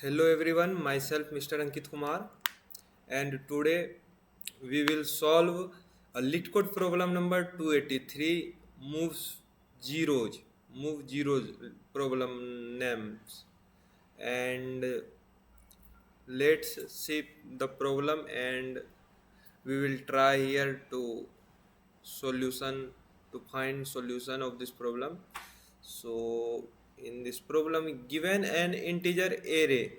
Hello everyone, myself Mr. Ankit Kumar, and today we will solve a lit code problem number 283, moves zeros, move zeros problem names. And let's see the problem, and we will try here to solution to find solution of this problem. So in this problem, given an integer array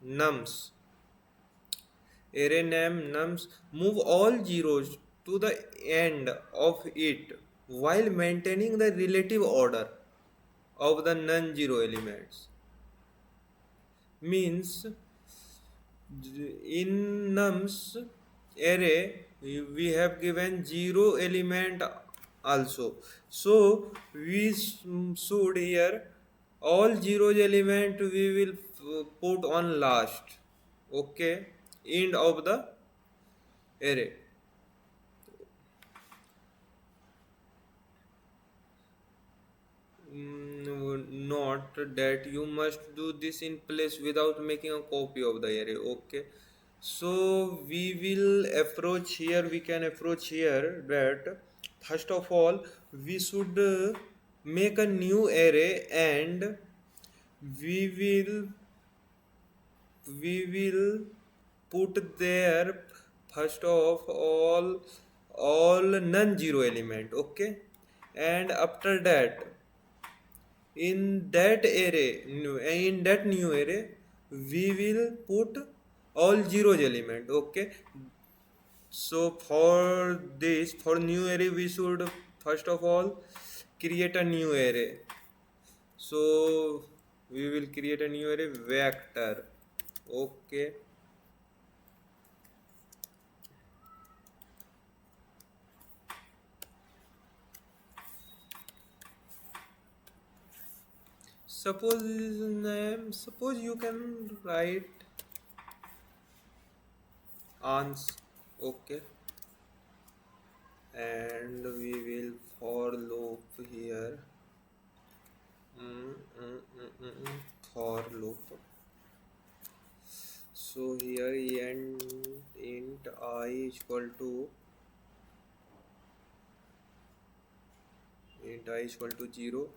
nums, array name nums, move all zeros to the end of it while maintaining the relative order of the non-zero elements. Means in nums array we have given zero element also, so we should here all zeros element we will put on last. Okay, end of the array. Not that you must do this in place without making a copy of the array. Okay, so we will approach here, we can approach here that first of all we should make a new array, and we will we will put there first of all non-zero element. Okay, and after that in that array, in that new array we will put all zeros element. Okay, so for new array we should first of all create a new array. So we will create a new array vector. Okay, suppose you can write ans. Okay, and we will for loop here. For loop. So here int I equal to 0.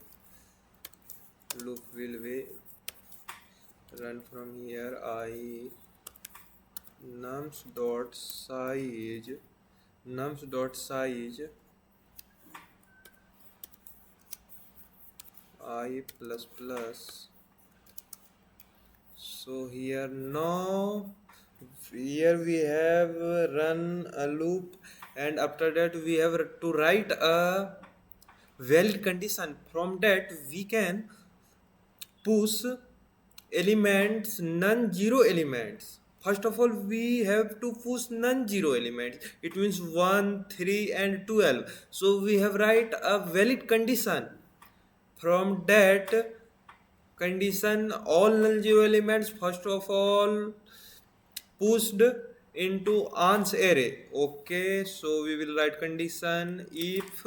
Loop will be run from here. I nums dot size I plus plus. So here now here we have run a loop, and after that we have to write a valid condition. From that we can push elements, non-zero elements. First of all we have to push non-zero elements. It means 1, 3 and 12. So we have write a valid condition. From that condition all non-zero elements first of all pushed into ans array. Okay, so we will write condition if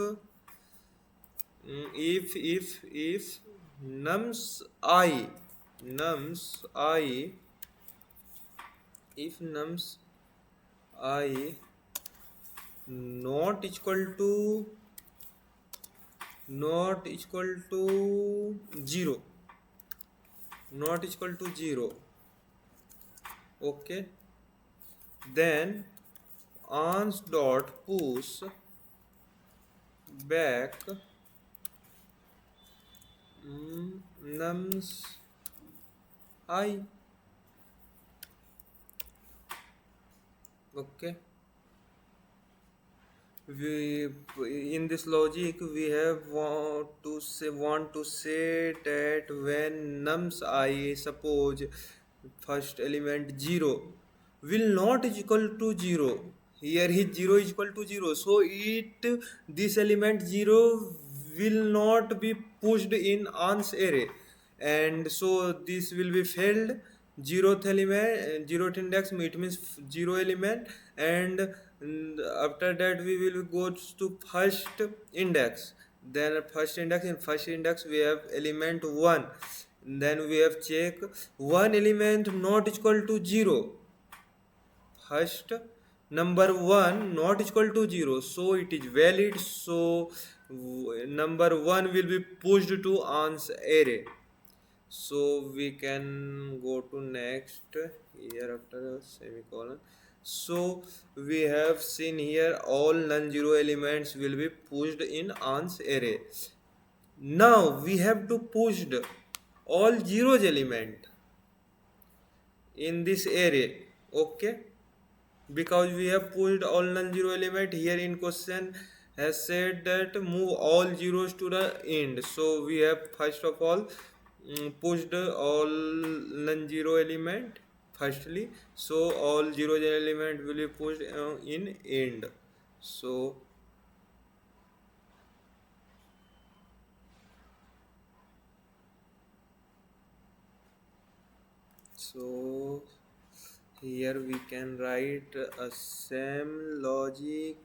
nums I nums I if nums I not equal to not equal to 0, not equal to 0. Okay, then ans dot push back nums I. Okay, we in this logic we have want to say that when nums I, suppose first element 0 will not equal to 0. Here his 0 is equal to 0, so this element 0 will not be pushed in ans array, and so this will be failed. Zeroth element, zeroth index, it means 0 element, and after that we will go to first index. Then first index, in first index we have element 1. Then we have check one element not equal to 0. First, number 1 not equal to 0, so it is valid. So number 1 will be pushed to ans array. So we can go to next here after a semicolon. So we have seen here all non-zero elements will be pushed in ans array. Now we have to push all zeros element in this array. Okay, because we have pushed all non-zero element here in question has said that move all zeros to the end. So we have first of all pushed all non-zero element firstly, so all zero element will be pushed in end. So here we can write a same logic.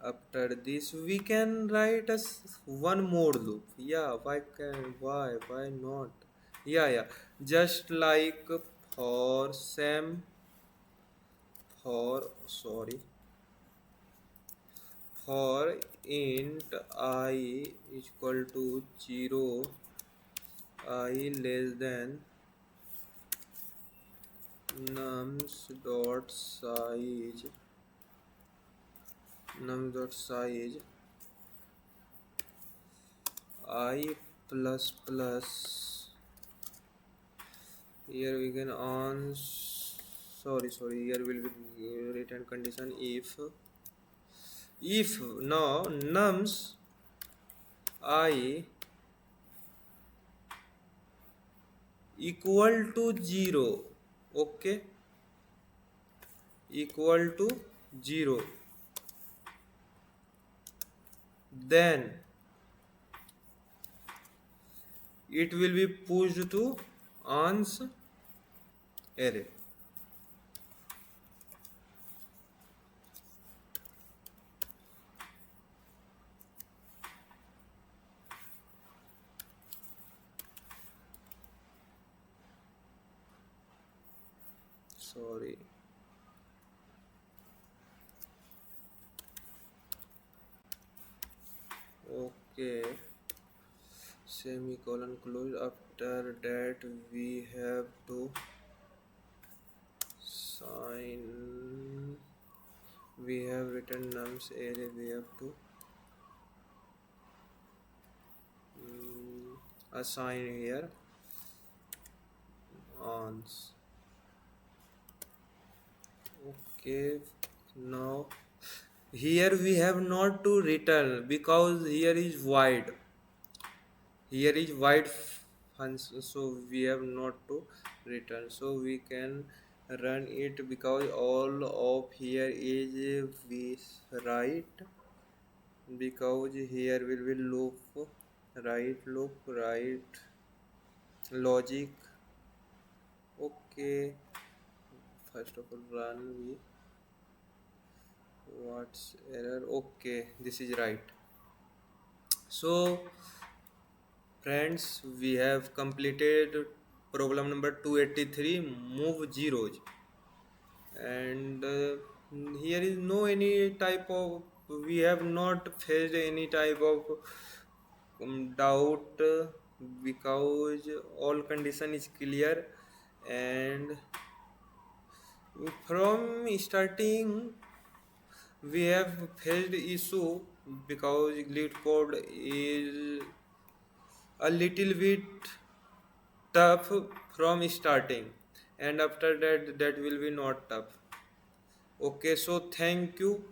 After this we can write as one more loop. Yeah, why not? Yeah, just like for same for sorry for int I equal to 0, I less than nums dot size I plus plus. Here we can on sorry here will be written condition if now nums I equal to 0. Okay, equal to 0, then it will be pushed to ans array. Sorry. Okay, semicolon close. After that we have to sign. We have written nums array, we have to assign here ons. Okay, now here we have not to return because here is void. Here is void function, so we have not to return. So we can run it because all of here is we right, because here will be loop right logic. Okay, first of all run we what's error. Okay, this is right. So friends, we have completed problem number 283, move zeros. And here is no any type of, we have not faced any type of doubt, because all condition is clear. And from starting we have faced issue because glitch code is a little bit tough from starting, and after that will be not tough. Okay, so thank you.